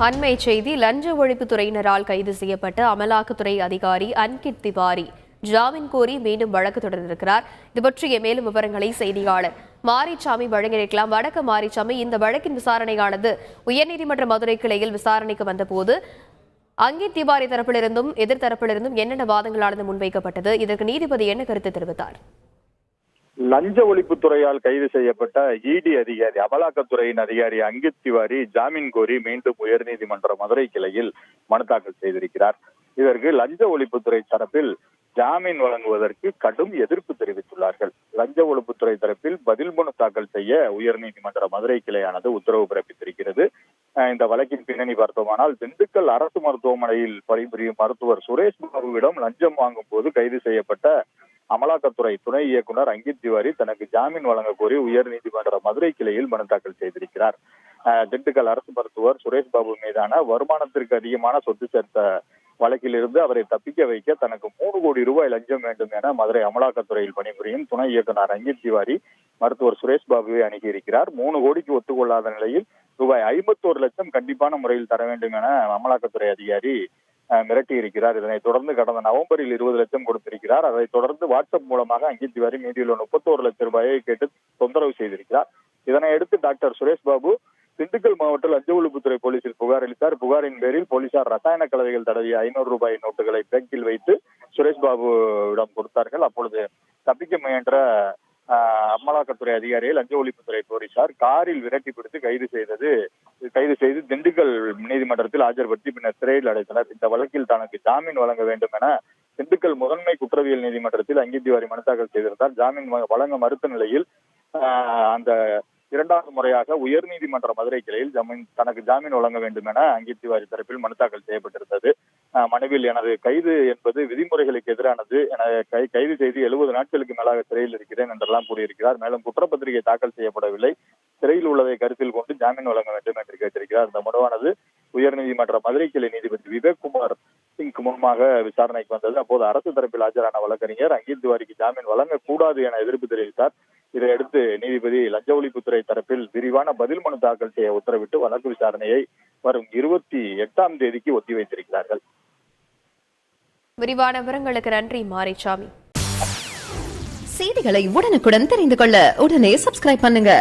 அண்மை செய்தி. லஞ்ச ஒழிப்புத்துறையினரால் கைது செய்யப்பட்ட அமலாக்கத்துறை அதிகாரி அன்கித் திவாரி ஜாமீன் கோரி மீண்டும் வழக்கு தொடர்ந்திருக்கிறார். இது பற்றிய மேலும் விவரங்களை செய்தியாளர் மாரிச்சாமி வழங்கியிருக்கலாம். வடக்கு மாரிச்சாமி, இந்த வழக்கின் விசாரணையானது உயர்நீதிமன்ற மதுரை கிளையில் விசாரணைக்கு வந்தபோது அன்கித் திவாரி தரப்பிலிருந்தும் எதிர்த்தரப்பிலிருந்தும் என்னென்ன வாதங்களானது முன்வைக்கப்பட்டது? இதற்கு நீதிபதி என்ன கருத்து தெரிவித்தார்? லஞ்ச ஒழிப்புத்துறையால் கைது செய்யப்பட்ட இடி அதிகாரி, அமலாக்கத்துறையின் அதிகாரி அன்கித் திவாரி ஜாமீன் கோரி மீண்டும் உயர்நீதிமன்ற மதுரை கிளையில் மனு தாக்கல் செய்திருக்கிறார். இதற்கு லஞ்ச ஒழிப்புத்துறை தரப்பில் ஜாமீன் வழங்குவதற்கு கடும் எதிர்ப்பு தெரிவித்துள்ளார்கள். லஞ்ச ஒழிப்புத்துறை தரப்பில் பதில் மனு தாக்கல் செய்ய உயர்நீதிமன்ற மதுரை கிளையானது உத்தரவு பிறப்பித்திருக்கிறது. இந்த வழக்கின் பின்னணி பார்த்தோமானால், திண்டுக்கல் அரசு மருத்துவமனையில் பணிபுரியும் மருத்துவர் சுரேஷ் பாபுவிடம் லஞ்சம் வாங்கும் போது கைது செய்யப்பட்ட அமலாக்கத்துறை துணை இயக்குனர் அன்கித் திவாரி தனக்கு ஜாமீன் வழங்க கோரி உயர்நீதிமன்ற மதுரை கிளையில் மனு தாக்கல் செய்திருக்கிறார். திண்டுக்கல் அரசு மருத்துவர் சுரேஷ் பாபு மீதான வருமானத்திற்கு அதிகமான சொத்து சேர்த்த வழக்கிலிருந்து அவரை தப்பிக்க வைக்க தனக்கு 3 கோடி ரூபாய் லஞ்சம் வேண்டும் என மதுரை அமலாக்கத்துறையில் பணிபுரியும் துணை இயக்குனர் அன்கித் திவாரி மருத்துவர் சுரேஷ் பாபுவை அணுகியிருக்கிறார். 3 கோடிக்கு ஒத்துக்கொள்ளாத நிலையில் ரூபாய் 51 லட்சம் கண்டிப்பான முறையில் தர வேண்டும் என அமலாக்கத்துறை அதிகாரி மிரட்டி இருக்கிறார். இதனைத் தொடர்ந்து கடந்த நவம்பரில் 20 லட்சம் கொடுத்திருக்கிறார். அதைத் தொடர்ந்து வாட்ஸ்அப் மூலமாக அன்கித் திவாரி மீதியுள்ள 31 லட்சம் ரூபாயை கேட்டு தொந்தரவு செய்திருக்கிறார். இதனையடுத்து டாக்டர் சுரேஷ் பாபு திண்டுக்கல் மாவட்ட லஞ்ச ஒழிப்புத்துறை போலீசில் புகார் அளித்தார். புகாரின் பேரில் போலீசார் ரசாயன கலவைகள் தடவிய 500 ரூபாய் நோட்டுகளை பேக்கில் வைத்து சுரேஷ் பாபுவிடம் கொடுத்தார்கள். அப்பொழுது தப்பிக்க முயன்ற அமலாக்கத்துறை அதிகாரியை லஞ்ச ஒழிப்புத்துறை போலீசார் காரில் விரட்டி பிடித்து கைது செய்து திண்டுக்கல் நீதிமன்றத்தில் ஆஜர்படுத்தி பின்னர் சிறையில் அடைத்தனர். இந்த வழக்கில் தனக்கு ஜாமீன் வழங்க வேண்டும் என திண்டுக்கல் முதன்மை குற்றவியல் நீதிமன்றத்தில் அன்கித் திவாரி மனு தாக்கல் செய்திருந்தார். ஜாமீன் வழங்க மறுத்த நிலையில் அந்த 2வது முறையாக உயர்நீதிமன்ற மதுரை கிளையில் தனக்கு ஜாமீன் வழங்க வேண்டும் என அன்கித் திவாரி தரப்பில் மனு தாக்கல் செய்யப்பட்டிருந்தது. மனுவில் எனது கைது என்பது விதிமுறைகளுக்கு எதிரானது என கைது செய்து 70 நாட்களுக்கு மேலாக சிறையில் இருக்கிறேன் என்றெல்லாம் கூறியிருக்கிறார். மேலும் குற்றப்பத்திரிகை தாக்கல் செய்யப்படவில்லை, சிறையில் உள்ளதை கருத்தில் கொண்டு ஜாமீன் வழங்க வேண்டும் என்று கேட்டிருக்கிறார். இந்த மனுவானது உயர்நீதிமன்ற மதுரை கிளை நீதிபதி விவேக் குமார் சிங் முன்பாக விசாரணைக்கு வந்தது. அப்போது அரசு தரப்பில் ஆஜரான வழக்கறிஞர் அன்கித் திவாரிக்கு ஜாமீன் வழங்கக்கூடாது என எதிர்ப்பு தெரிவித்தார். இதையடுத்து நீதிபதி லஞ்ச ஒழிப்புத்துறை தரப்பில் விரிவான பதில் மனு தாக்கல் செய்ய உத்தரவிட்டு வழக்கு விசாரணையை வரும் 28ஆம் தேதிக்கு ஒத்திவைத்திருக்கிறார்கள். விரிவான விவரங்களுக்கு நன்றி மாரிச்சாமி. செய்திகளை உடனுக்குடன் தெரிந்து கொள்ள உடனே சப்ஸ்கிரைப் பண்ணுங்க.